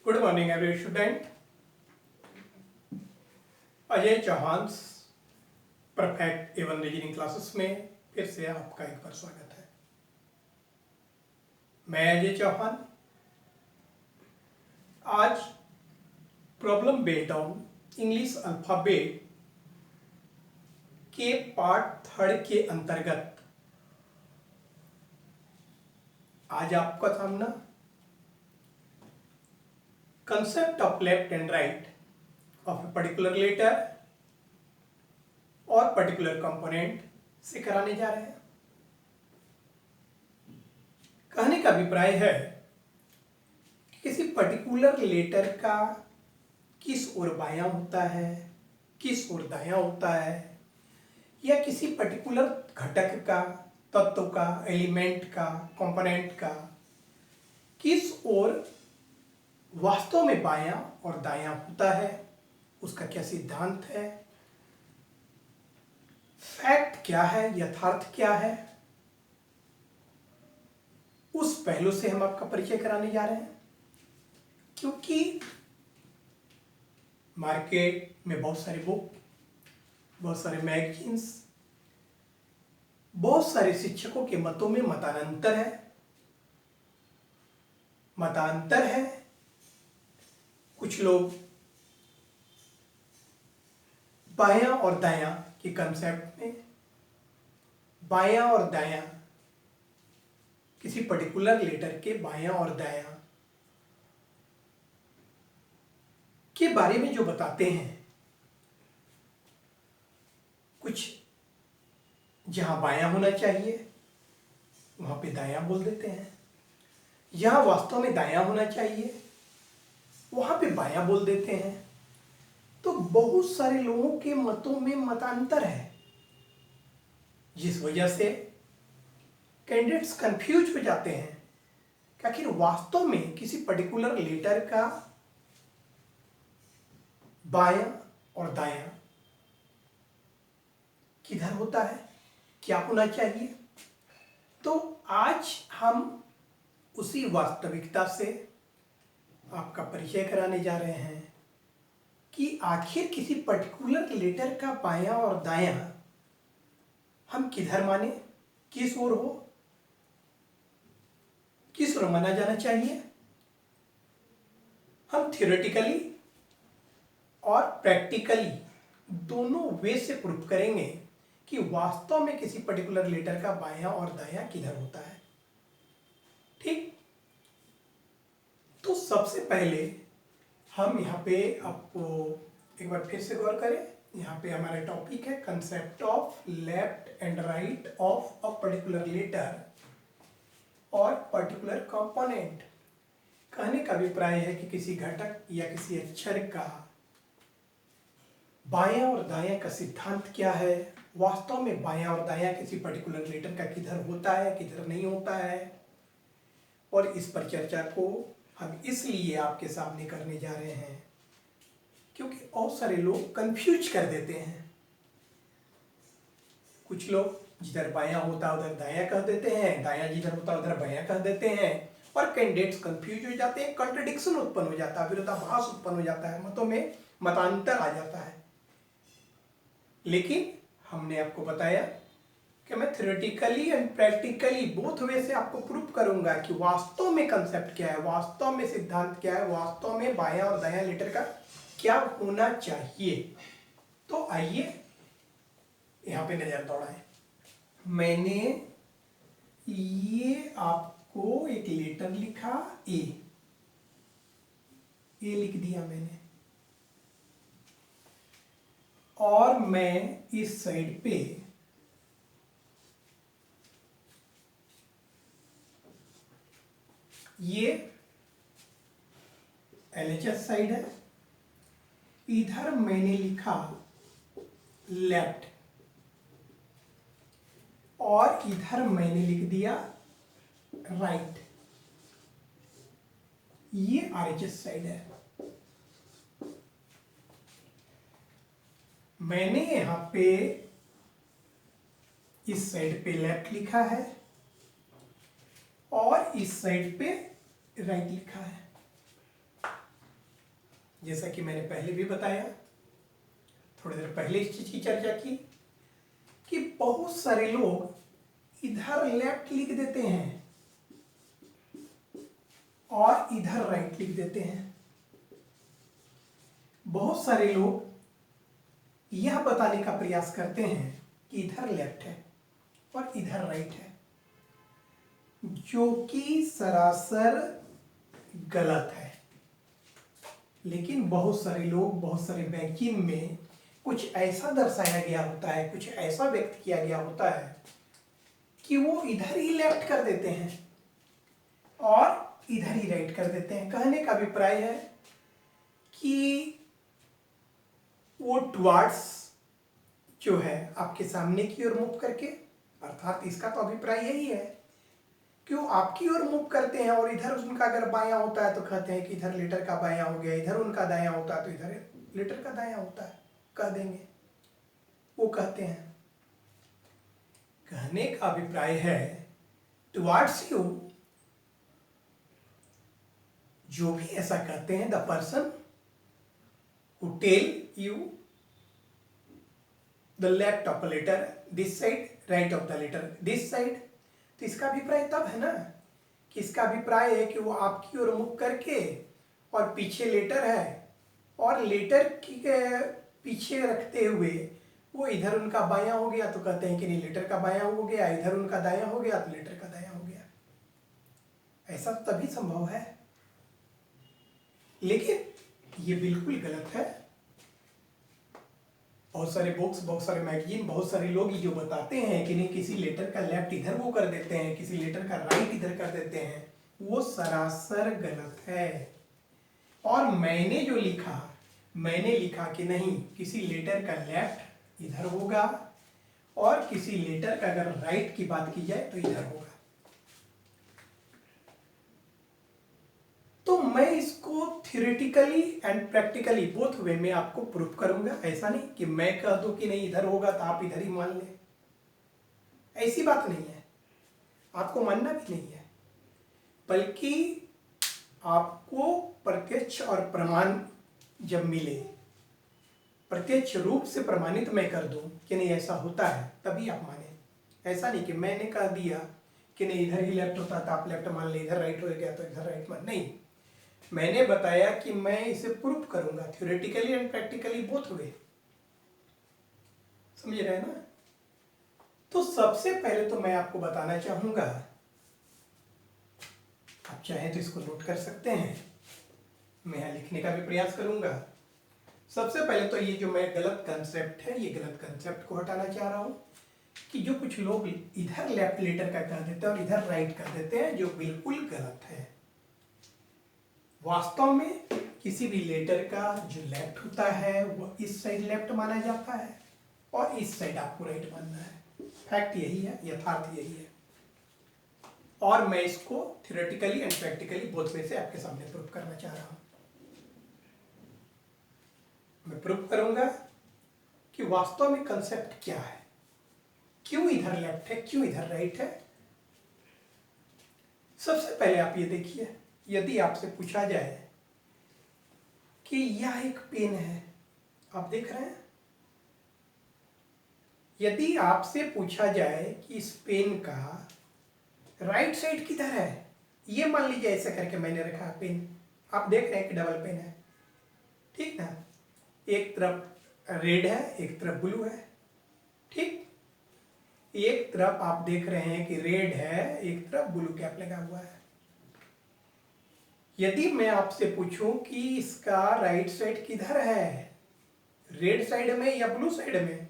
Good morning every student. Ajay Chauhan perfect A one reasoning classes में फिर से आपका एक बार स्वागत है। मैं अजय चौहान आज problem based on English alphabet के पार्ट थर्ड के अंतर्गत आज आपका सामना concept of left and right of a particular letter और पर्टिकुलर कंपोनेंट से कराने जा रहे हैं। कहने का अभिप्राय है कि किसी पर्टिकुलर लेटर का किस ओर बायां होता है, किस ओर दायां होता है, या किसी पर्टिकुलर घटक का, तत्व का, एलिमेंट का, कंपोनेंट का किस ओर वास्तव में बायां और दायां होता है, उसका क्या सिद्धांत है, फैक्ट क्या है, यथार्थ क्या है, उस पहलू से हम आपका परिचय कराने जा रहे हैं। क्योंकि मार्केट में बहुत सारी बुक, बहुत सारे मैगजीन्स, बहुत सारे शिक्षकों के मतों में मतांतर है। कुछ लोग बायां और दायां के कंसेप्ट में बायां और दायां किसी पर्टिकुलर लेटर के बायां और दायां के बारे में जो बताते हैं, कुछ जहां बायां होना चाहिए वहां पे दायां बोल देते हैं, जहां वास्तव में दायां होना चाहिए वहां पे बायां बोल देते हैं। तो बहुत सारे लोगों के मतों में मतांतर है, जिस वजह से कैंडिडेट्स कंफ्यूज हो जाते हैं कि आखिर वास्तव में किसी पर्टिकुलर लेटर का बायां और दायां किधर होता है, क्या होना चाहिए। तो आज हम उसी वास्तविकता से आपका परिचय कराने जा रहे हैं कि आखिर किसी पर्टिकुलर लेटर का बायां और दायां हम किधर माने, किस ओर हो, किस ओर माना जाना चाहिए। हम थ्योरेटिकली और प्रैक्टिकली दोनों वे से प्रूव करेंगे कि वास्तव में किसी पर्टिकुलर लेटर का बायां और दायां किधर होता है। ठीक, तो सबसे पहले हम यहाँ पे आपको एक बार फिर से गौर करें। यहाँ पे हमारा टॉपिक है concept of left and right of a particular letter और पर्टिकुलर कंपोनेंट। कहने का अभिप्राय है कि किसी घटक या किसी अक्षर का बायां और दायां का सिद्धांत क्या है, वास्तव में बायां और दायां किसी पर्टिकुलर लेटर का किधर होता है, किधर नहीं होता है। और इस पर चर्चा को हम इसलिए आपके सामने करने जा रहे हैं क्योंकि बहुत सारे लोग कंफ्यूज कर देते हैं। कुछ लोग जिधर बायां होता है उधर दायां कह देते हैं, दायां जिधर होता है उधर बायां कह देते हैं, और कैंडिडेट्स कंफ्यूज हो जाते हैं, कॉन्ट्रडिक्शन उत्पन्न हो जाता है, विरोधाभास उत्पन्न हो जाता है, मतों में मतांतर आ जाता है। लेकिन हमने आपको बताया कि मैं theoretically and practically both way से आपको प्रूव करूंगा कि वास्तव में कंसेप्ट क्या है, वास्तव में सिद्धांत क्या है, वास्तव में बायां और दायां लेटर का क्या होना चाहिए। तो आइए यहां पे नजर दौड़ाएं। मैंने ये आपको एक लेटर लिखा, ए लिख दिया मैंने, और मैं इस साइड पे ये LHS साइड है, इधर मैंने लिखा लेफ्ट और इधर मैंने लिख दिया राइट। ये RHS साइड है। मैंने यहां पे इस साइड पे लेफ्ट लिखा है और इस साइड पे राइट लिखा है। जैसा कि मैंने पहले भी बताया, थोड़ी देर पहले इस चीज की चर्चा की कि बहुत सारे लोग इधर लेफ्ट लिख देते हैं और इधर राइट लिख देते हैं। बहुत सारे लोग यह बताने का प्रयास करते हैं कि इधर लेफ्ट है और इधर राइट है, जो कि सरासर गलत है। लेकिन बहुत सारे लोग, बहुत सारे मैगजीन में कुछ ऐसा दर्शाया गया होता है, कुछ ऐसा व्यक्त किया गया होता है कि वो इधर ही लेफ्ट कर देते हैं और इधर ही राइट कर देते हैं। कहने का अभिप्राय है कि वो टुवार्ड्स जो है आपके सामने की ओर मूव करके, अर्थात इसका तो अभिप्राय यही है कि वो आपकी ओर मूव करते हैं और इधर उनका अगर बायां होता है तो कहते हैं कि इधर लेटर का बायां हो गया, इधर उनका दायां होता है तो इधर लेटर का दायां होता है, कह देंगे। वो कहते हैं, कहने का अभिप्राय है टुवार्ड्स यू, जो भी ऐसा कहते हैं, the person who tell you the left of the letter this side, right of the letter this side, तो इसका अभिप्राय तब है ना कि इसका अभिप्राय है कि वो आपकी ओर मुख करके और पीछे लेटर है और लेटर के पीछे रखते हुए वो इधर उनका बायां हो गया तो कहते हैं कि नहीं लेटर का बायां हो गया, इधर उनका दायां हो गया तो लेटर का दायां हो गया। ऐसा तभी संभव है, लेकिन ये बिल्कुल गलत है। बहुत सारे बुक्स, बहुत सारे मैगजीन, बहुत सारे लोग ये जो बताते हैं कि नहीं किसी लेटर का लेफ्ट इधर वो कर देते हैं, किसी लेटर का राइट इधर कर देते हैं, वो सरासर गलत है। और मैंने जो लिखा, मैंने लिखा कि नहीं किसी लेटर का लेफ्ट इधर होगा और किसी लेटर का अगर राइट की बात की जाए तो इधर होगा। तो मैं इसको theoretically and practically both way में आपको प्रूफ करूंगा। ऐसा नहीं कि मैं कह दूं कि नहीं इधर होगा तो आप इधर ही मान लें, ऐसी बात नहीं है, आपको मानना भी नहीं है, बल्कि आपको प्रत्यक्ष और प्रमाण जब मिले, प्रत्यक्ष रूप से प्रमाणित मैं कर दूं कि नहीं ऐसा होता है, तभी आप माने। ऐसा नहीं कि मैंने कह दिया कि नहीं इधर ही लेफ्ट होता था आप लेफ्ट मान ले, इधर राइट हो गया तो इधर राइट मान, नहीं। मैंने बताया कि मैं इसे प्रूफ करूंगा theoretically and practically both way. समझ रहे हैं ना? तो सबसे पहले तो मैं आपको बताना चाहूंगा, आप चाहें तो इसको नोट कर सकते हैं, मैं यहां लिखने का भी प्रयास करूंगा। सबसे पहले तो ये जो मैं गलत कंसेप्ट है, ये गलत कंसेप्ट को हटाना चाह रहा हूं कि जो कुछ लोग इधर लेफ्ट लेटर का कह देते हैं और इधर राइट कर देते हैं, जो बिल्कुल गलत है। वास्तव में किसी भी लेटर का जो लेफ्ट होता है वो इस साइड लेफ्ट माना जाता है और इस साइड आपको राइट मानना है। फैक्ट यही है, यथार्थ यही है, और मैं इसको theoretically and practically both way से आपके सामने प्रूफ करना चाह रहा हूं। मैं प्रूफ करूंगा कि वास्तव में कंसेप्ट क्या है, क्यों इधर लेफ्ट है, क्यों इधर राइट है। सबसे पहले आप ये देखिए, यदि आपसे पूछा जाए कि यह एक पेन है, आप देख रहे हैं, यदि आपसे पूछा जाए कि इस पेन का राइट साइड किधर है, ये मान लीजिए ऐसे करके मैंने रखा है पेन, आप देख रहे हैं कि डबल पेन है, ठीक ना, एक तरफ रेड है एक तरफ ब्लू है, ठीक, एक तरफ आप देख रहे हैं कि रेड है, एक तरफ ब्लू कैप लगा हुआ है। यदि मैं आपसे पूछूं कि इसका राइट साइड किधर है, रेड साइड में या ब्लू साइड में,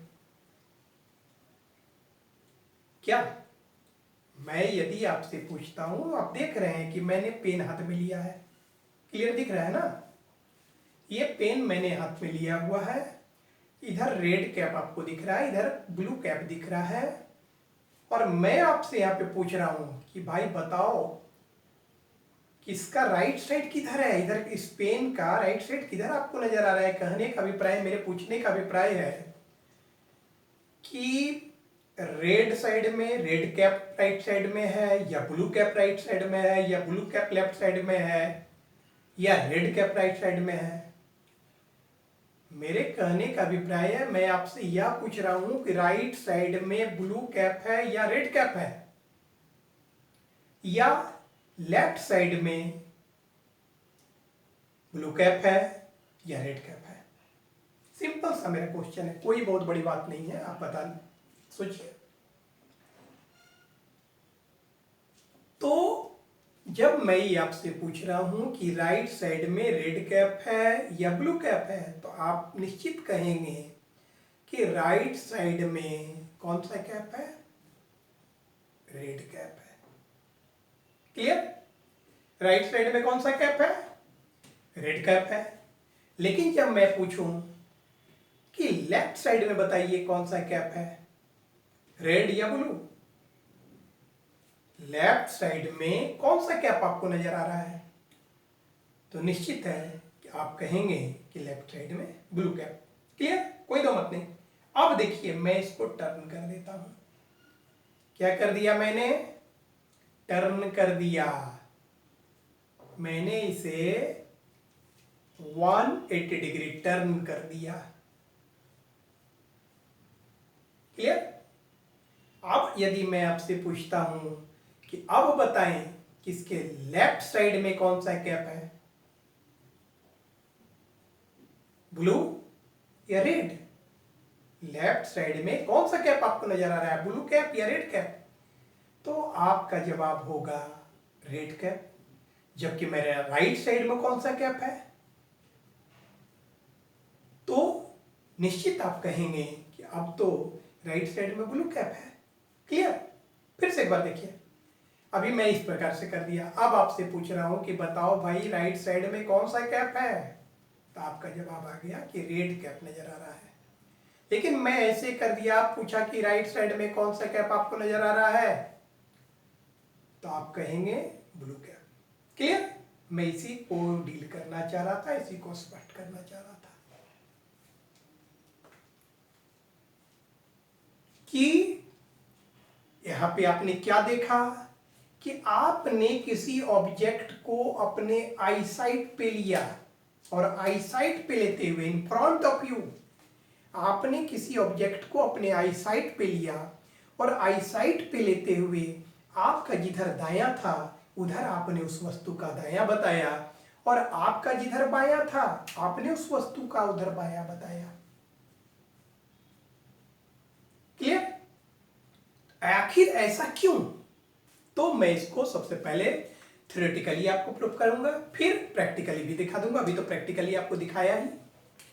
क्या मैं यदि आपसे पूछता हूं, आप देख रहे हैं कि मैंने पेन हाथ में लिया है, क्लियर दिख रहा है ना, ये पेन मैंने हाथ में लिया हुआ है, इधर रेड कैप आपको दिख रहा है, इधर ब्लू कैप दिख रहा है, और मैं आपसे यहाँ पे पूछ रहा हूं कि भाई बताओ कि इसका राइट साइड किधर है, इधर इस पेन का राइट साइड किधर आपको नजर आ रहा है। कहने का अभिप्राय, मेरे पूछने का अभिप्राय है कि रेड साइड में रेड कैप राइट साइड में है, या ब्लू कैप राइट साइड में है, या ब्लू कैप लेफ्ट साइड में है, या रेड कैप राइट साइड में है। मेरे कहने का अभिप्राय है, मैं आपसे यह पूछ रहा हूं कि राइट साइड में ब्लू कैप है या रेड कैप है, या लेफ्ट साइड में ब्लू कैप है या रेड कैप है। सिंपल सा मेरा क्वेश्चन है, कोई बहुत बड़ी बात नहीं है, आप बता सोचिए। तो जब मैं ये आपसे पूछ रहा हूं कि राइट साइड में रेड कैप है या ब्लू कैप है, तो आप निश्चित कहेंगे कि राइट साइड में कौन सा कैप है, रेड कैप है। क्लियर? राइट साइड में कौन सा कैप है, रेड कैप है। लेकिन जब मैं पूछूं कि लेफ्ट साइड में बताइए कौन सा कैप है, रेड या ब्लू, लेफ्ट साइड में कौन सा कैप आपको नजर आ रहा है, तो निश्चित है कि आप कहेंगे कि लेफ्ट साइड में ब्लू कैप। क्लियर? कोई दो मत नहीं। अब देखिए, मैं इसको टर्न कर देता हूं। क्या कर दिया मैंने, टर्न कर दिया। मैंने इसे 180 डिग्री टर्न कर दिया। क्लियर? अब यदि मैं आपसे पूछता हूं कि अब बताएं किसके लेफ्ट साइड में कौन सा कैप है, ब्लू या रेड, लेफ्ट साइड में कौन सा कैप आपको नजर आ रहा है, ब्लू कैप या रेड कैप, तो आपका जवाब होगा रेड कैप। जबकि मेरे राइट साइड में कौन सा कैप है, तो निश्चित आप कहेंगे कि अब तो राइट साइड में ब्लू कैप है। क्लियर? फिर से एक बार देखिए, अभी मैं इस प्रकार से कर दिया, अब आपसे पूछ रहा हूं कि बताओ भाई राइट साइड में कौन सा कैप है, तो आपका जवाब आ गया कि रेड कैप नजर आ रहा है। लेकिन मैं ऐसे कर दिया, आप पूछा कि राइट साइड में कौन सा कैप आपको नजर आ रहा है, तो आप कहेंगे ब्लू कैप। क्लियर? मैं इसी को डील करना चाह रहा था, इसी को स्पष्ट करना चाह रहा था कि यहां पे आपने क्या देखा कि आपने किसी ऑब्जेक्ट को अपने आईसाइट पे लिया, और आईसाइट पे लेते हुए इन फ्रंट ऑफ यू, आपने किसी ऑब्जेक्ट को अपने आईसाइट पे लिया, और आईसाइट पे लेते हुए आपका जिधर दायां था उधर आपने उस वस्तु का दायां बताया, और आपका जिधर बायां था आपने उस वस्तु का उधर बायां बताया। क्लियर? आखिर ऐसा क्यों? तो मैं इसको सबसे पहले थ्योरेटिकली आपको प्रूव करूंगा, फिर प्रैक्टिकली भी दिखा दूंगा। अभी तो प्रैक्टिकली आपको दिखाया ही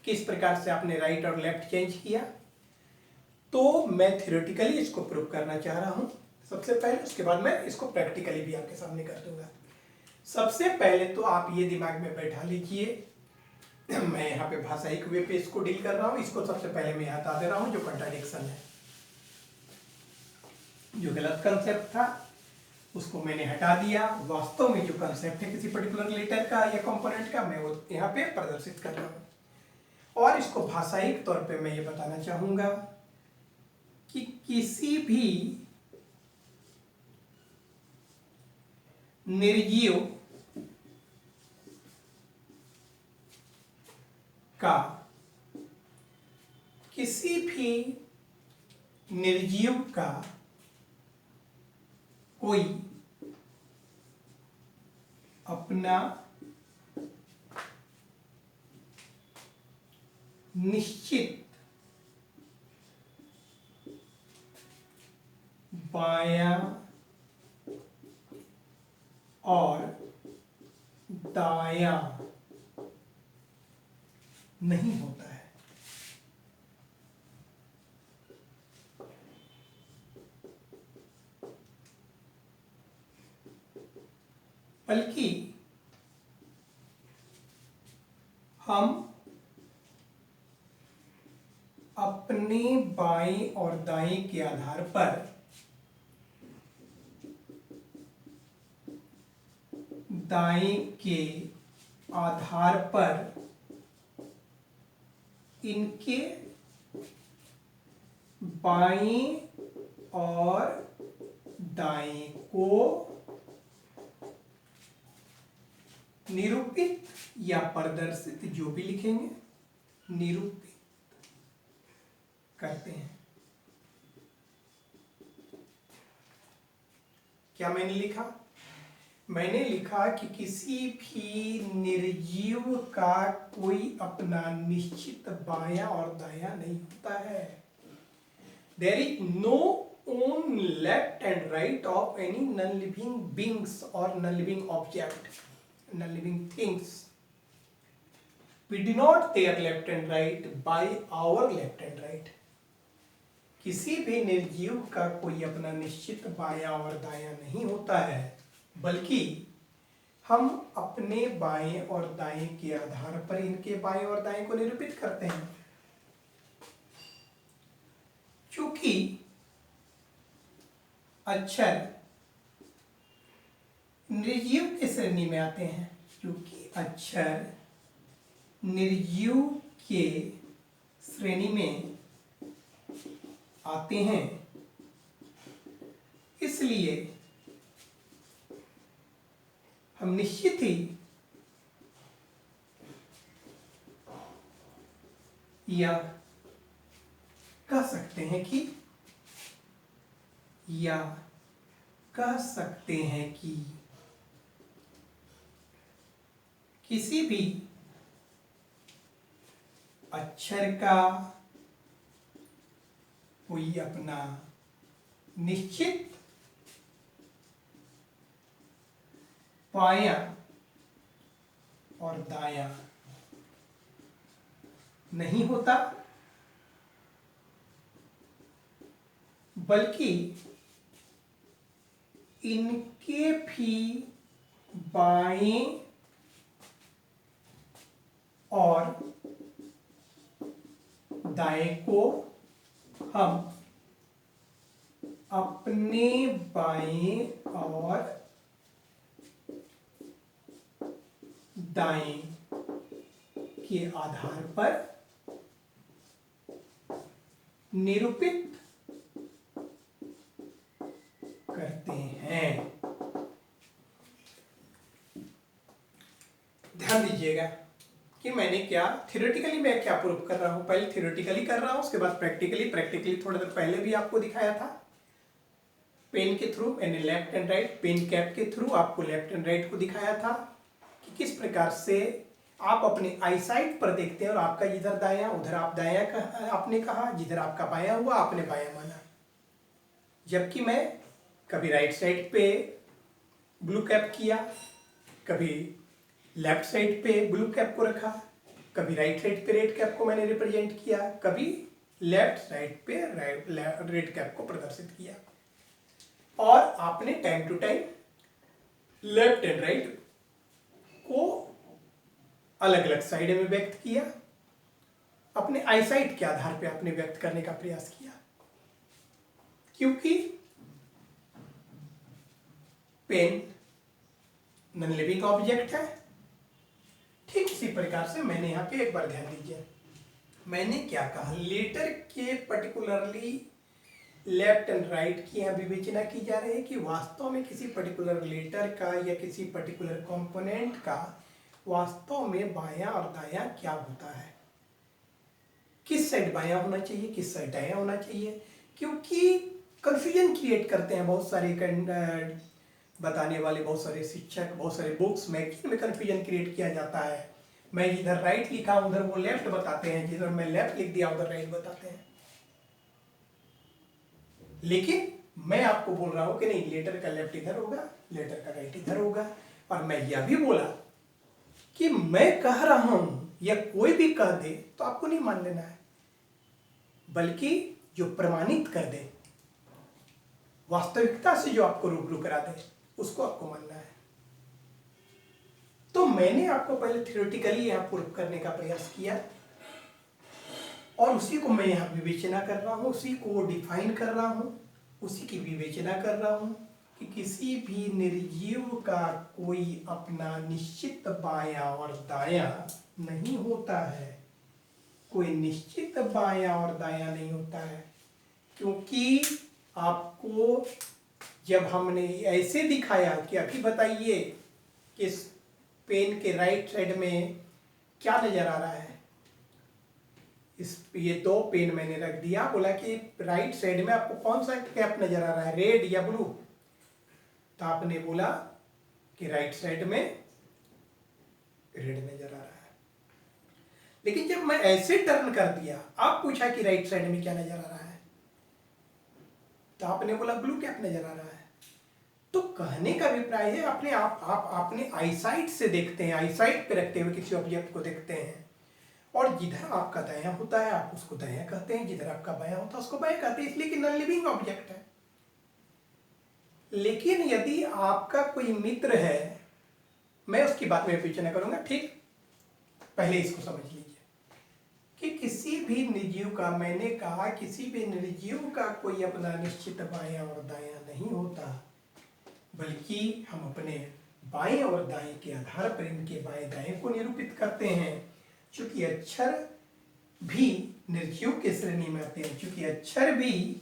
किस प्रकार से आपने राइट और लेफ्ट चेंज किया, तो मैं थ्योरेटिकली इसको प्रूव करना चाह रहा हूं सबसे पहले, उसके बाद मैं इसको प्रैक्टिकली भी आपके सामने कर दूंगा। सबसे पहले तो आप ये दिमाग में बैठा लीजिए, मैं यहाँ पे भाषाई वे पे इसको डील कर रहा हूँ। इसको सबसे पहले मैं हटा दे रहा हूँ, जो कंट्राडिक्शन है, जो गलत कंसेप्ट था उसको मैंने हटा दिया। वास्तव में जो कंसेप्ट है किसी पर्टिकुलर लेटर का या कंपोनेंट का, मैं वो यहाँ पे प्रदर्शित कर रहा हूँ। और इसको भाषायिक तौर पे मैं ये बताना चाहूंगा कि किसी भी निर्जीव का, किसी भी निर्जीव का कोई अपना निश्चित बायां और दायां नहीं होता है। बल्कि हम अपने बाएं और दाएं के आधार पर दाएं के आधार पर इनके बाएं और दाएं को निरूपित या प्रदर्शित, जो भी लिखेंगे, निरूपित करते हैं। क्या मैंने लिखा? मैंने लिखा कि किसी भी निर्जीव का कोई अपना निश्चित बायां और दायां नहीं होता है। There is no own left and right of any non living beings और non living object, non living things. We denote their left and right by our left and right. किसी भी निर्जीव का कोई अपना निश्चित बायां और दायां नहीं होता है, बल्कि हम अपने बाएं और दाएं के आधार पर इनके बाएं और दाएं को निरूपित करते हैं। चूंकि अक्षर निर्जीव की श्रेणी में आते हैं, क्योंकि अक्षर निर्जीव के श्रेणी में आते हैं, इसलिए हम निश्चित ही या कह सकते हैं कि किसी भी अक्षर का कोई अपना निश्चित बायां और दायां नहीं होता, बल्कि इनके भी बाएं और दाएं को हम अपने बाएं और दाएं के आधार पर निरूपित करते हैं। ध्यान दीजिएगा कि मैंने क्या थ्योरेटिकली मैं क्या प्रूव कर रहा हूं। पहले थ्योरेटिकली कर रहा हूं, उसके बाद प्रैक्टिकली थोड़ा देर पहले भी आपको दिखाया था। पेन के थ्रू मैंने left and right, pen cap के थ्रू आपको लेफ्ट एंड राइट को दिखाया था कि किस प्रकार से आप अपने आईसाइट पर देखते हैं और आपका जिधर दायां उधर आप दायां आपने कहा, जिधर आपका बायां हुआ आपने बायां माना। जबकि मैं कभी राइट साइड पे ब्लू कैप किया, कभी लेफ्ट साइड पे ब्लू कैप को रखा, कभी राइट साइड पे रेड कैप को मैंने रिप्रेजेंट किया, कभी लेफ्ट साइड पे रेड कैप को प्रदर्शित किया। और आपने time to time left and right को अलग अलग साइड में व्यक्त किया, अपने आईसाइट के आधार पे आपने व्यक्त करने का प्रयास किया। क्योंकि पेन नॉन लिविंग ऑब्जेक्ट है, ठीक उसी प्रकार से मैंने यहां पे एक बार ध्यान दीजिए, मैंने क्या कहा, लेटर के पर्टिकुलरली लेफ्ट एंड राइट की यहां विवेचना की जा रही है कि वास्तव में किसी पर्टिकुलर लेटर का या किसी पर्टिकुलर कंपोनेंट का वास्तव में बायां और दायां क्या होता है, किस साइड बायां होना चाहिए, किस साइड दायां होना चाहिए। क्योंकि कंफ्यूजन क्रिएट करते हैं बहुत सारे बताने वाले, बहुत सारे शिक्षक, बहुत सारे बुक्स मैगजीन में कंफ्यूजन क्रिएट किया जाता है। मैं जिधर राइट लिखा उधर वो लेफ्ट बताते हैं, जिधर मैं लेफ्ट लिख दिया उधर राइट बताते हैं। लेकिन मैं आपको बोल रहा हूं कि नहीं, लेटर का लेफ्ट इधर होगा, लेटर का राइट इधर होगा। और मैं यह भी बोला कि मैं कह रहा हूं या कोई भी कह दे तो आपको नहीं मान लेना है, बल्कि जो प्रमाणित कर दे, वास्तविकता से जो आपको रूबरू करा दे, उसको आपको मानना है। तो मैंने आपको पहले थ्योरेटिकली यहां प्रूव करने का प्रयास किया और उसी को मैं यहां विवेचना कर रहा हूं, उसी को डिफाइन कर रहा हूं, उसी की विवेचना कर रहा हूं कि किसी भी निर्जीव का कोई अपना निश्चित बायां और दायां नहीं होता है, कोई निश्चित बायां और दायां नहीं होता है। क्योंकि आपको जब हमने ऐसे दिखाया कि अभी बताइए कि पेन के राइट साइड में क्या नजर आ रहा है, ये 2 पेन मैंने रख दिया, बोला कि राइट साइड में आपको कौन सा कैप नजर आ रहा है, रेड या ब्लू? तो आपने बोला कि राइट साइड में रेड नजर आ रहा है। लेकिन जब मैं ऐसे टर्न कर दिया, आप पूछा कि राइट साइड में क्या नजर आ रहा है, तो आपने बोला ब्लू कैप नजर आ रहा है। तो कहने का अभिप्राय है अपने आप अपने आईसाइट से देखते हैं, आईसाइट पे रखते हुए किसी ऑब्जेक्ट को देखते हैं, और जिधर आपका दायां होता है आप उसको दायां कहते हैं, जिधर आपका बायां होता है उसको बायां कहते हैं, इसलिए कि नॉन लिविंग ऑब्जेक्ट है। लेकिन यदि आपका कोई मित्र है, मैं उसकी बात में पीछे न करूंगा, ठीक, पहले इसको समझ लीजिए कि किसी भी निर्जीव का, मैंने कहा किसी भी निर्जीव का कोई अपना निश्चित बायां और दायां नहीं होता, बल्कि हम अपने बाएं और दाएं के आधार पर इनके बाएं दाएं को निरूपित करते हैं। चूंकि अक्षर भी निर्जीव के श्रेणी में आते हैं, चूंकि अक्षर भी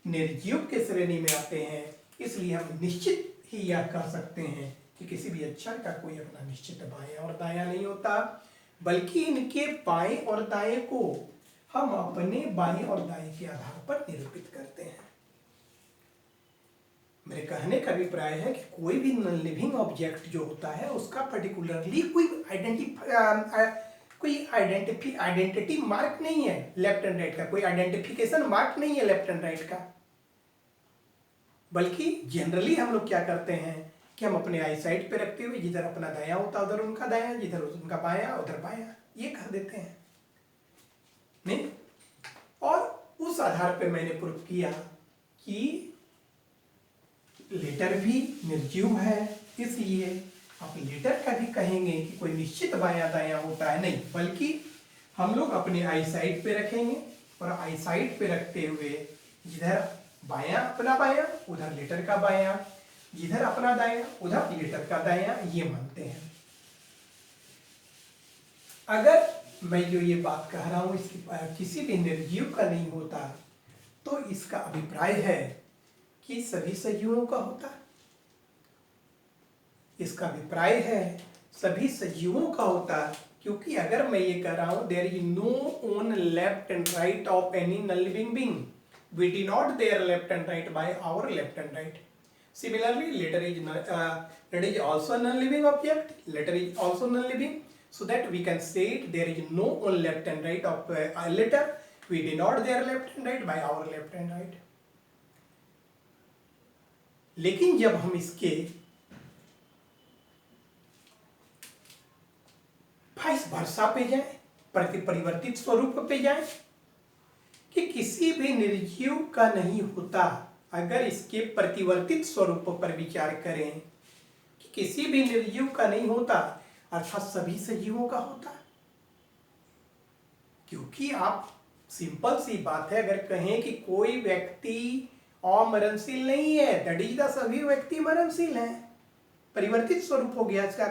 निर्जीव के श्रेणी में आते हैं, इसलिए हम निश्चित ही यह कह सकते हैं कि किसी भी अक्षर का कोई अपना निश्चित बायां और दायां नहीं होता, बल्कि इनके बाएं और दाएं को हम अपने बाएं और दाएं के आधार पर निरूपित करते हैं। मेरे कहने का अभिप्राय है कि कोई भी नॉन लिविंग ऑब्जेक्ट जो होता है उसका पर्टिकुलरली कोई आइडेंटिटी मार्क नहीं है लेफ्ट एंड राइट का, कोई आइडेंटिफिकेशन मार्क नहीं है लेफ्ट एंड राइट का, बल्कि जनरली हम लोग क्या करते हैं कि हम अपने आई साइड पे रखते हुए जिधर अपना दायां होता उधर उनका दायां, जिधर उनका बायां उधर बायां, ये कह देते हैं नहीं। और उस आधार पे मैंने प्रूव किया कि लेटर भी निर्जीव है, इसलिए आप लेटर का भी कहेंगे कि कोई निश्चित बायां दायां होता है नहीं, बल्कि हम लोग अपने आई साइड पे रखेंगे और आई साइड पे रखते हुए जिधर बायां अपना बायां उधर लेटर का बायां, जिधर अपना दायां उधर लेटर का दायां, ये मानते हैं। अगर मैं जो ये बात कह रहा हूं इसकी किसी भी निर्जीव का नहीं होता, तो इसका अभिप्राय है कि सभी सजीवों का होता है। इसका अभिप्राय है सभी सजीवों का होता, क्योंकि अगर मैं ये कह रहा हूं there is no own left and right of any non living being, we denote their left and right by our left and right. Similarly, letter is also a non-living object. Letter is also non-living, so that we can say it, there is no on left and right of a letter. We denote their left and right by our left and right. लेकिन जब हम इसके vice versa पे जाएं, परिवर्तित स्वरूप पे जाएं, कि किसी भी निर्जीव का नहीं होता, अगर इसके प्रतिवर्तित स्वरूप पर विचार करें कि किसी भी निर्जीव का नहीं होता, अर्थात सभी सजीवों का होता, क्योंकि आप सिंपल सी बात है, अगर कहें कि कोई व्यक्ति अमरणशील नहीं है, दैट इज द सभी व्यक्ति मरणशील हैं, परिवर्तित स्वरूप हो गया इसका।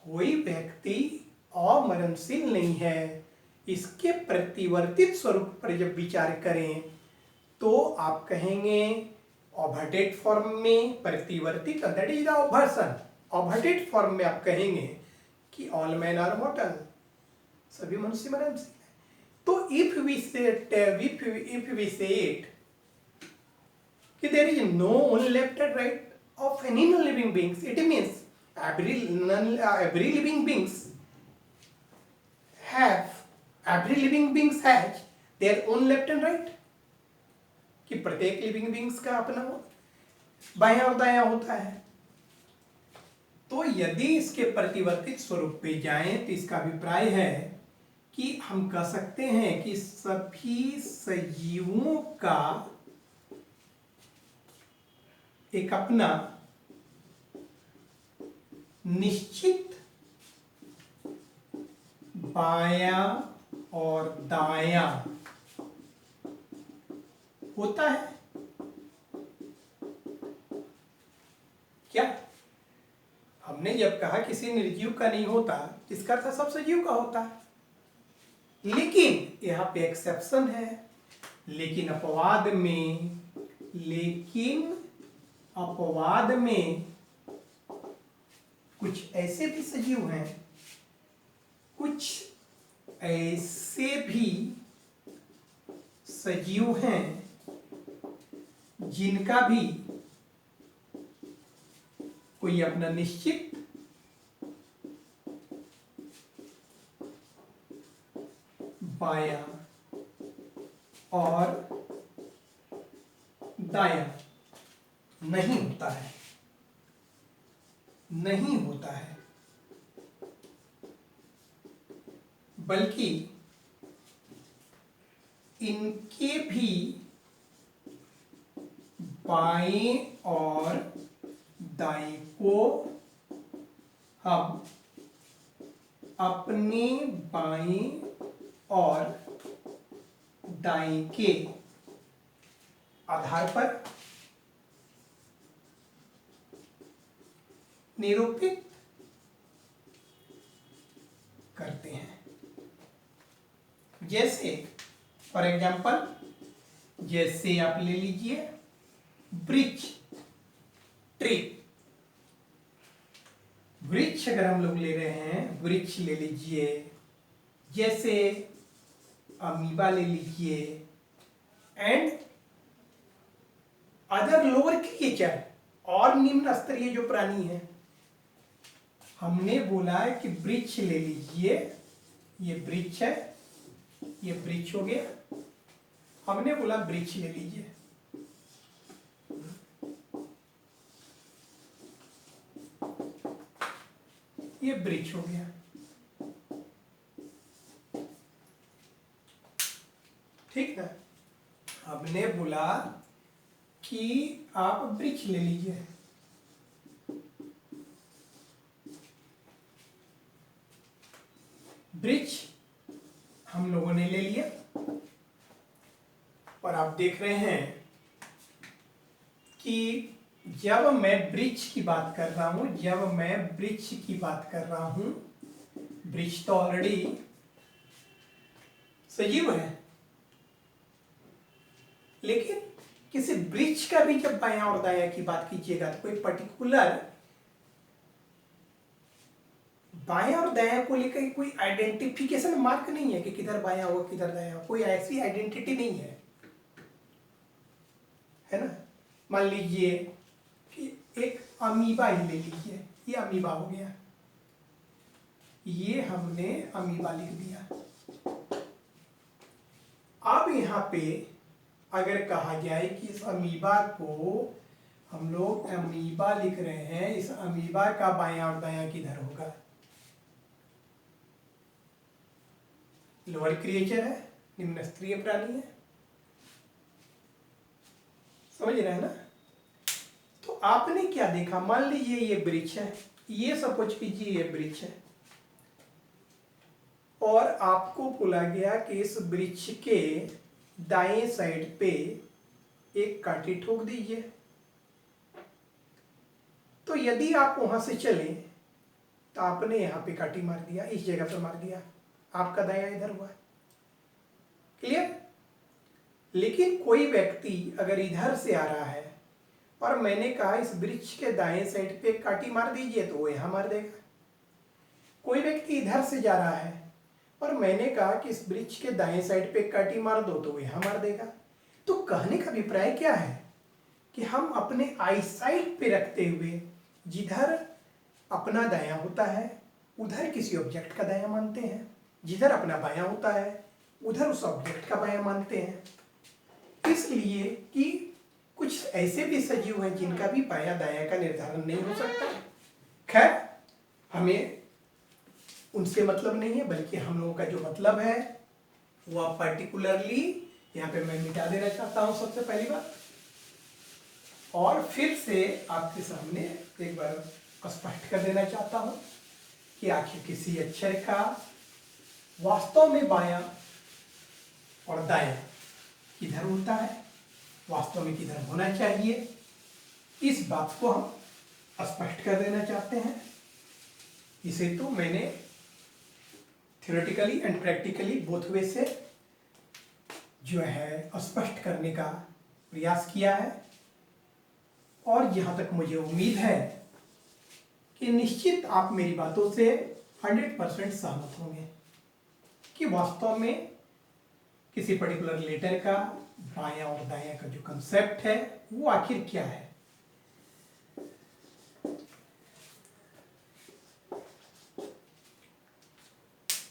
कोई व्यक्ति अमरणशील नहीं है, इसके प्रतिवर्तित स्वरूप पर जब विचार करें तो आप कहेंगे ओवर्टेड फॉर्म में प्रतिवर्तित, दैट इज द ओवर्सन। ओवर्टेड फॉर्म में आप कहेंगे कि ऑल मैन आर मॉर्टल, सभी मनुष्य मरणशील है। तो इफ वी से इट कि there is no own left and right of any non living beings, it means every living beings has their own left and right, कि प्रत्येक लिविंग बींग्स का अपना बायां और दायां होता है। तो यदि इसके प्रतिवर्तित स्वरूप पे जाएं तो इसका अभिप्राय है कि हम कह सकते हैं कि सभी सजीवों का एक अपना निश्चित बायां और दायां होता है। क्या हमने जब कहा किसी निर्जीव का नहीं होता, इसका अर्थ सब सजीव का होता है, लेकिन यहां पे एक्सेप्शन है, लेकिन अपवाद में कुछ ऐसे भी सजीव हैं, कुछ ऐसे भी सजीव हैं जिनका भी कोई अपना निश्चित बायां और दायां नहीं होता है, नहीं होता है, बल्कि इनके भी बाएं और दाएं को हम अपने बाएं और दाएं के आधार पर निरूपित करते हैं। जैसे फॉर एग्जाम्पल, जैसे आप ले लीजिए वृक्ष, ट्री। वृक्ष अगर हम लोग ले रहे हैं, वृक्ष ले लीजिए, जैसे अमीबा ले लीजिए, एंड अदर लोअर क्रिएचर, और निम्न स्तरीय जो प्राणी है। हमने बोला है कि वृक्ष ले लीजिए, ये वृक्ष है, ये वृक्ष हो गया, हमने बोला वृक्ष ले लीजिए। ये वृक्ष हो गया, ठीक है। हमने बोला कि आप वृक्ष ले लीजिए, वृक्ष हम लोगों ने ले लिया, और आप देख रहे हैं कि जब मैं वृक्ष की बात कर रहा हूं, जब मैं वृक्ष की बात कर रहा हूं, वृक्ष तो ऑलरेडी सजीव है, लेकिन किसी वृक्ष का भी जब बायां और दायां की बात कीजिएगा तो कोई पर्टिकुलर बायां और दायां को लेकर कोई आइडेंटिफिकेशन मार्क नहीं है कि किधर बायां होगा किधर दायां होगा, कोई ऐसी आइडेंटिटी नहीं है ना। मान लीजिए कि एक अमीबा ही ले लीजिए, ये अमीबा हो गया, ये हमने अमीबा लिख दिया। अब यहाँ पे अगर कहा जाए कि इस अमीबा को हम लोग अमीबा लिख रहे हैं, इस अमीबा का बायां और दायां किधर होगा? लोअर क्रिएचर है, निम्न स्तरीय प्राणी है, समझ रहे हैं ना। तो आपने क्या देखा, मान लीजिए ये वृक्ष है, ये सपोज कीजिए ये वृक्ष है, और आपको बोला गया कि इस वृक्ष के दाएं साइड पे एक कांटी ठोक दीजिए। तो यदि आप वहां से चले तो आपने यहां पे कांटी मार दिया, इस जगह पे मार दिया, आपका दायां इधर हुआ, क्लियर। लेकिन कोई व्यक्ति अगर इधर से आ रहा है और मैंने कहा इस वृक्ष के दाएं साइड पे कांटी मार दीजिए, तो वो यहां मार देगा। कोई व्यक्ति इधर से जा रहा है और मैंने कहा कि इस वृक्ष के दाएं साइड पे कांटी मार दो, तो वो यहां मार देगा। तो कहने का अभिप्राय क्या है कि हम अपने आई साइड पे रखते हुए जिधर अपना दायां होता है उधर किसी ऑब्जेक्ट का दायां मानते हैं, जिधर अपना बायां होता है उधर उस ऑब्जेक्ट का बायां मानते हैं। इसलिए कि कुछ ऐसे भी सजीव हैं जिनका भी बायां दायां का निर्धारण नहीं हो सकता। खैर, हमें उनसे मतलब नहीं है, बल्कि हम लोगों का जो मतलब है वह पर्टिकुलरली यहाँ पे मैं मिटा देना चाहता हूँ सबसे पहली बात, और फिर से आपके सामने एक बार स्पष्ट कर देना चाहता हूँ कि आखिर किसी अक्षर का वास्तव में बायां और दायां किधर होता है, वास्तव में किधर होना चाहिए, इस बात को हम स्पष्ट कर देना चाहते हैं। इसे तो मैंने theoretically and practically both way से जो है स्पष्ट करने का प्रयास किया है, और जहाँ तक मुझे उम्मीद है कि निश्चित आप मेरी बातों से 100% सहमत होंगे कि वास्तव में किसी पर्टिकुलर लेटर का बायां और दायां का जो कंसेप्ट है वो आखिर क्या है।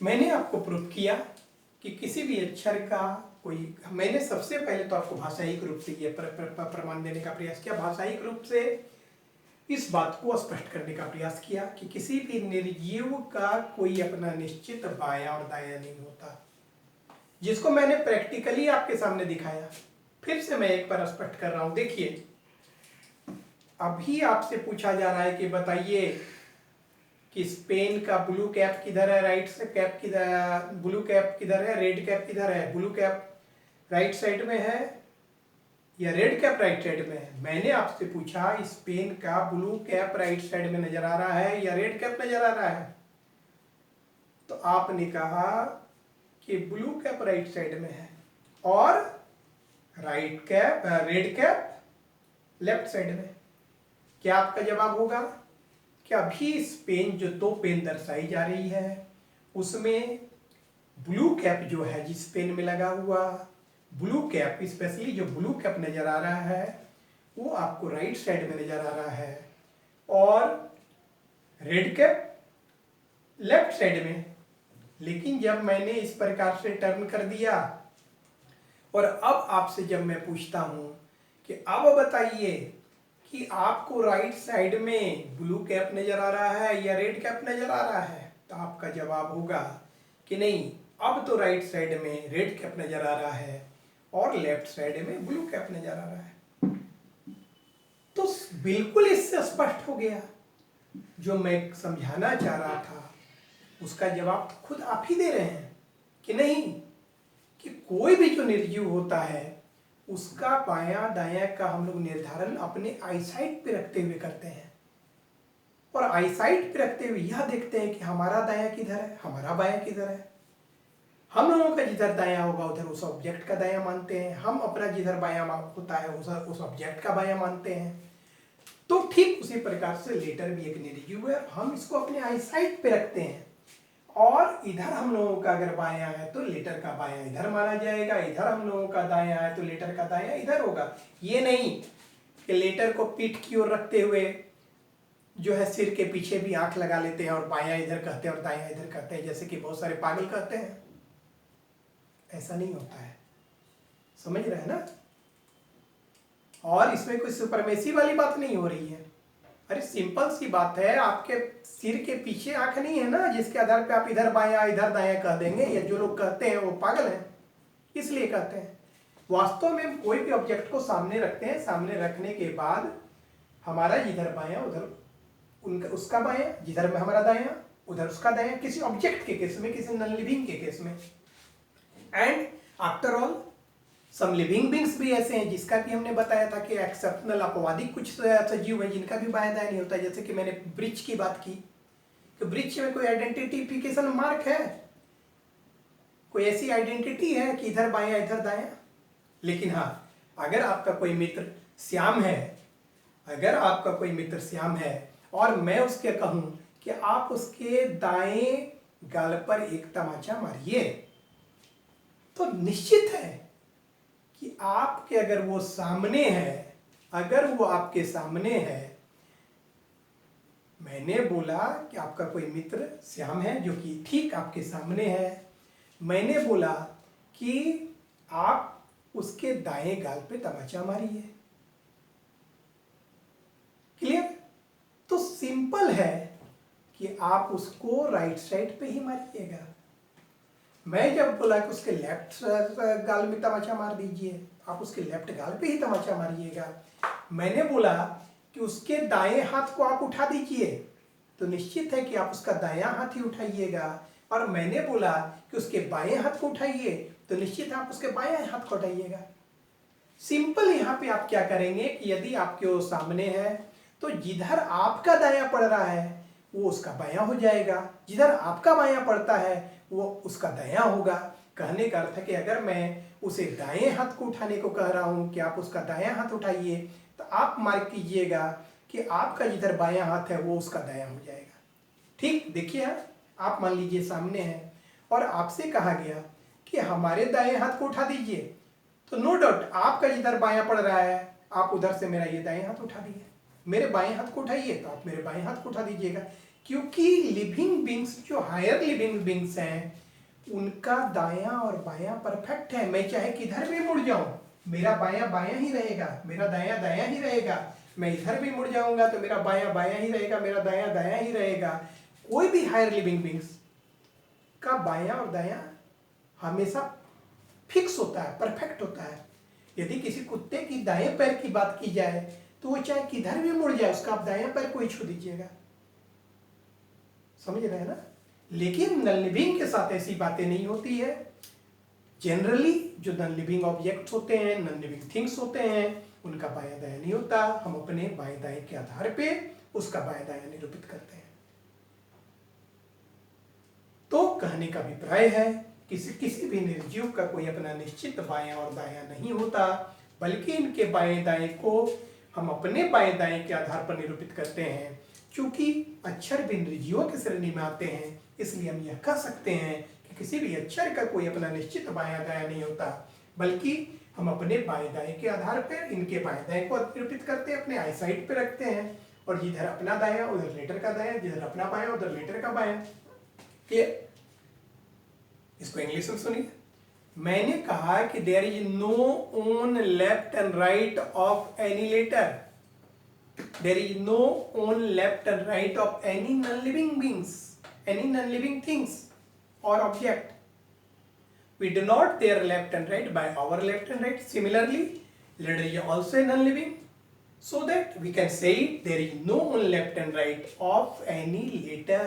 मैंने आपको प्रूफ किया कि किसी भी अक्षर का कोई, मैंने सबसे पहले तो आपको भाषायिक रूप से ये प्रमाण देने का प्रयास किया, भाषायिक रूप से इस बात को स्पष्ट करने का प्रयास किया कि किसी भी निर्जीव का कोई अपना निश्चित बायां और दायां नहीं होता, जिसको मैंने प्रैक्टिकली आपके सामने दिखाया। फिर से मैं एक बार स्पष्ट कर रहा हूं। देखिए, अभी आपसे पूछा जा रहा है कि बताइए कि स्पेन का ब्लू कैप किधर है, राइट से कैप किधर, ब्लू कैप किधर है, रेड कैप किधर है, ब्लू कैप राइट साइड में है या रेड कैप राइट साइड में है। मैंने आपसे पूछा स्पेन का ब्लू कैप राइट साइड में नजर आ रहा है या रेड कैप नजर आ रहा है, तो आपने कहा कि ब्लू कैप राइट साइड में है और right cap red cap left side में। क्या आपका जवाब होगा कि अभी इस पेन जो दो पेन दर्शाई जा रही है उसमें ब्लू कैप जो है जिस पेन में लगा हुआ ब्लू कैप, स्पेशली जो ब्लू कैप नजर आ रहा है वो आपको राइट साइड में नजर आ रहा है और रेड कैप लेफ्ट साइड में। लेकिन जब मैंने इस प्रकार से टर्न कर दिया और अब आपसे जब मैं पूछता हूं कि अब बताइए कि आपको राइट साइड में ब्लू कैप नजर आ रहा है या रेड कैप नजर आ रहा है, तो आपका जवाब होगा कि नहीं, अब तो राइट साइड में रेड कैप नजर आ रहा है और लेफ्ट साइड में ब्लू कैप नजर आ रहा है। तो बिल्कुल इससे स्पष्ट हो गया, जो मैं समझाना चाह रहा था उसका जवाब खुद आप ही दे रहे हैं कि नहीं, कि कोई भी जो निर्जीव होता है उसका बायां दायां का हम लोग निर्धारण अपने आईसाइट पे रखते हुए करते हैं और आईसाइट पे रखते हुए यह देखते हैं कि हमारा दायां किधर है, हमारा बायां किधर है। हम लोगों का जिधर दायां होगा उधर उस ऑब्जेक्ट का दायां मानते हैं, हम अपना जिधर बायां होता है उस ऑब्जेक्ट का बायां मानते हैं। तो ठीक उसी प्रकार से लेटर भी एक निर्जीव है, हम इसको अपने आईसाइट पे रखते हैं और इधर हम लोगों का अगर बायां है तो लेटर का बायां इधर माना जाएगा, इधर हम लोगों का दायां है तो लेटर का दायां इधर होगा। ये नहीं कि लेटर को पीठ की ओर रखते हुए जो है सिर के पीछे भी आंख लगा लेते हैं और बायां इधर कहते हैं और दायां इधर कहते हैं, जैसे कि बहुत सारे पागल कहते हैं। ऐसा नहीं होता है, समझ रहे हैं ना। और इसमें कोई सुपरमेसी वाली बात नहीं हो रही है। अरे सिंपल सी बात है, आपके सिर के पीछे आंख नहीं है ना जिसके आधार पे आप इधर बायां इधर दायां कह देंगे। या जो लोग कहते हैं वो पागल हैं, इसलिए कहते हैं। वास्तव में कोई भी ऑब्जेक्ट को सामने रखते हैं, सामने रखने के बाद हमारा जिधर बायां उधर उनका उसका बायां, जिधर में हमारा दायां उधर उसका दायां, किसी ऑब्जेक्ट के केस में, किसी नॉन लिविंग के केस में। And after all some living beings भी ऐसे हैं जिसका भी हमने बताया था कि एक्सेप्शनल अपवादिक कुछ सजीव हैं जिनका भी बायां दायां नहीं होता। जैसे कि मैंने वृक्ष की बात की कि वृक्ष में कोई आइडेंटिफिकेशन मार्क है, कोई ऐसी आइडेंटिटी है कि इधर बायां इधर दायां। लेकिन हाँ, अगर आपका कोई मित्र श्याम है, अगर आपका कोई मित्र श्याम है और मैं उसके कहूं कि आप उसके दाएं गाल पर एक तमाचा मारिए, तो निश्चित है कि आपके अगर वो सामने है, अगर वो आपके सामने है, मैंने बोला कि आपका कोई मित्र श्याम है जो कि ठीक आपके सामने है, मैंने बोला कि आप उसके दाएं गाल पे तमाचा मारिए। क्लियर? तो सिंपल है कि आप उसको राइट साइड पे ही मारिएगा। मैं जब बोला कि उसके लेफ्ट गाल में तमाचा मार दीजिए, आप उसके लेफ्ट गाल पे ही तमाचा मारिएगा। मैंने बोला कि उसके दाएं हाथ को आप उठा दीजिए, तो निश्चित है कि आप उसका दायां हाथ ही उठाइएगा। और मैंने बोला कि उसके बाएं हाथ को उठाइए, तो निश्चित है आप उसके बाएं हाथ को उठाइएगा। सिंपल यहाँ पे आप क्या करेंगे कि यदि आपके वो सामने है तो जिधर आपका दायां पड़ रहा है वो उसका बायां हो जाएगा, जिधर आपका बायां पड़ता है वो उसका दायां होगा। कहने का अर्थ है कि अगर मैं उसे दाएं हाथ को उठाने को कह रहा हूं कि आप उसका दायां हाथ उठाइए, तो आप मार्क कीजिएगा कि आपका जिधर बायां हाथ है वो उसका दायां हो जाएगा। ठीक, देखिए आप मान लीजिए सामने है और आपसे कहा गया कि हमारे दाएं हाथ को उठा दीजिए, तो नो डाउट आपका जिधर बायां पड़ रहा है आप उधर से मेरा ये दाएं हाथ उठा दीजिए, मेरे बाएं हाथ को उठाइए तो आप मेरे बाएं हाथ को उठा दीजिएगा। क्योंकि लिविंग बींग्स, जो हायर लिविंग बींग्स हैं, उनका दायां और बायां परफेक्ट है। मैं चाहे किधर भी मुड़ जाऊं मेरा बायां बायां ही रहेगा, मेरा दायां दायां ही रहेगा। मैं इधर भी मुड़ जाऊंगा तो मेरा बायां बायां ही रहेगा, मेरा दायां दायां ही रहेगा। कोई भी हायर लिविंग बींग्स का बायां और दायां हमेशा फिक्स होता है, परफेक्ट होता है। यदि किसी कुत्ते की दाएं पैर की बात की जाए तो वो चाहे किधर भी मुड़ जाए उसका आप दायां पैर को ही छू दीजिएगा। समझ रहे हैं ना? लेकिन नॉन लिविंग के साथ ऐसी बातें नहीं होती है। जनरली जो नॉन लिविंग ऑब्जेक्ट्स होते हैं, नॉन लिविंग थिंग्स होते हैं, उनका बायां दायां नहीं होता। हम अपने बाएं दाएं के आधार पे उसका बायां दायां निरूपित करते हैं। तो कहने का अभिप्राय है किसी भी निर्जीव का कोई अपना निश्चित बायां और दायां नहीं होता, बल्कि इनके बाएं दाएं को हम अपने बाएं दाएं के आधार पर निरूपित करते हैं। चूंकि अक्षर भी निर्जीवों की श्रेणी में आते हैं, इसलिए हम यह कह सकते हैं कि किसी भी अक्षर का कोई अपना निश्चित बायां दायां नहीं होता, बल्कि हम अपने बाएं दाएं के आधार पर इनके बाएं दाएं को निरूपित करते हैं, अपने आई साइड पे रखते हैं, और जिधर अपना दायां उधर लेटर का दायां, जिधर अपना बायां उधर लेटर का बायां। क्लियर? इसको इंग्लिश में सुनिए। मैंने कहा कि there is no own left and right of any letter, there is no own left and right of any non living beings, any non living things और object. We denote their left and right by our left and right. Similarly, letter is also non-living, so that we can say there is no one left and right of any letter.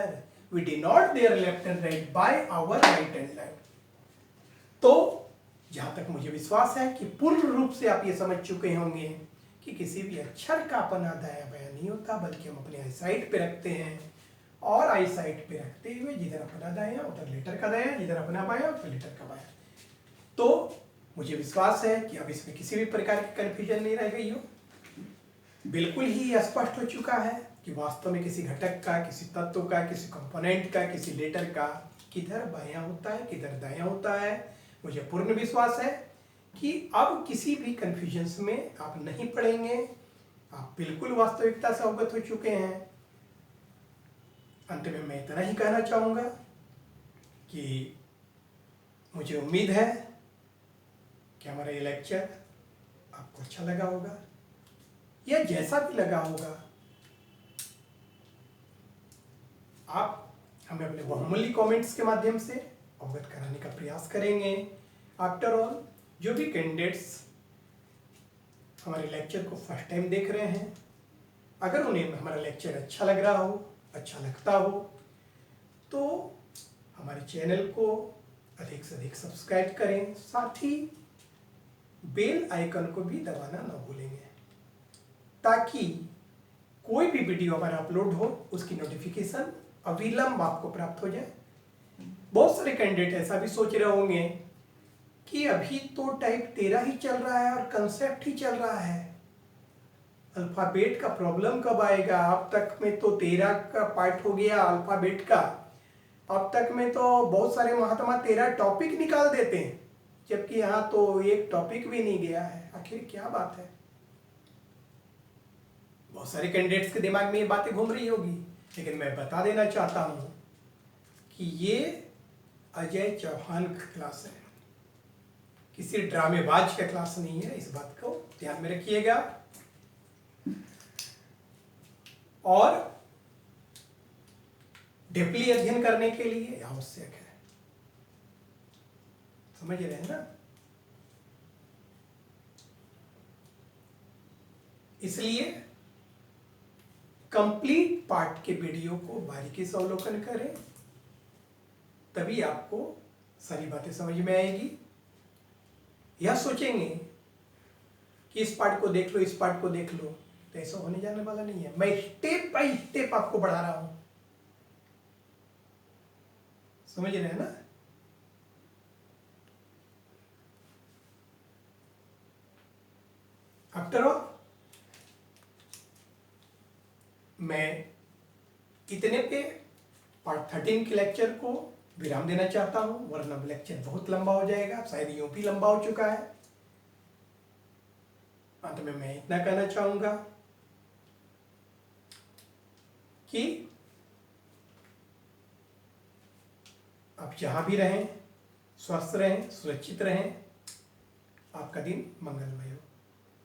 We denote their left and right by our right and left. तो जहां तक मुझे विश्वास है कि पूर्ण रूप से आप ये समझ चुके होंगे कि किसी भी अक्षर का अपना दायां बायां नहीं होता, बल्कि हम अपने आई साइड पे रखते हैं, और आई साइड पे रखते हुए जिधर अपना दायां उधर लेटर का दायां, जिधर अपना बायां उधर लेटर का बायां। तो मुझे विश्वास है कि अब इसमें किसी भी प्रकार की कंफ्यूजन नहीं रह गई हो। बिल्कुल ही स्पष्ट हो चुका है कि वास्तव में किसी घटक का, किसी तत्व का, किसी कंपोनेंट का, किसी लेटर का किधर बायां होता है, किधर दायां होता है। मुझे पूर्ण विश्वास है कि अब किसी भी कंफ्यूजन में आप नहीं पड़ेंगे, आप बिल्कुल वास्तविकता से अवगत हो चुके हैं। अंत में मैं इतना ही कहना चाहूँगा कि मुझे उम्मीद है कि हमारा ये लेक्चर आपको अच्छा लगा होगा, या जैसा भी लगा होगा आप हमें अपने बहुमूल्य कमेंट्स के माध्यम से अवगत कराने का प्रयास करेंगे। आफ्टर ऑल, जो भी कैंडिडेट्स हमारे लेक्चर को फर्स्ट टाइम देख रहे हैं, अगर उन्हें हमारा लेक्चर अच्छा लग रहा हो, अच्छा लगता हो, तो हमारे चैनल को अधिक से अधिक सब्सक्राइब करें, साथ ही बेल आइकन को भी दबाना न भूलेंगे, ताकि कोई भी वीडियो हमारा अपलोड हो उसकी नोटिफिकेशन अविलंब आपको प्राप्त हो जाए। बहुत सारे कैंडिडेट ऐसा भी सोच रहे होंगे कि अभी तो टाइप 13 ही चल रहा है और कंसेप्ट ही चल रहा है, अल्फाबेट का प्रॉब्लम कब आएगा? अब तक में तो 13 का पार्ट हो गया अल्फाबेट का, अब तक में तो बहुत सारे महात्मा 13 टॉपिक निकाल देते हैं, जबकि यहाँ तो एक टॉपिक भी नहीं गया है। आखिर क्या बात है? बहुत सारे कैंडिडेट्स के दिमाग में ये बातें घूम रही होगी, लेकिन मैं बता देना चाहता हूँ कि ये अजय चौहान का क्लास है, किसी ड्रामेबाज का क्लास नहीं है। इस बात को ध्यान में रखिएगा, और डीपली अध्ययन करने के लिए आवश्यक है। समझ रहे हैं ना? इसलिए कंप्लीट पार्ट के वीडियो को बारीकी से अवलोकन करें, तभी आपको सारी बातें समझ में आएगी। यह सोचेंगे कि इस पार्ट को देख लो, इस पार्ट को देख लो, तो ऐसा होने जाने वाला नहीं है। मैं स्टेप बाय स्टेप आपको बढ़ा रहा हूं, समझ रहे हैं ना? आफ्टर ऑल, मैं इतने पे पार्ट 13 के लेक्चर को विराम देना चाहता हूँ, वरना लेक्चर बहुत लंबा हो जाएगा, शायद यूं भी लंबा हो चुका है। अंत में मैं इतना कहना चाहूँगा कि आप जहाँ भी रहें, स्वस्थ रहें, सुरक्षित रहें। आपका दिन मंगलमय हो।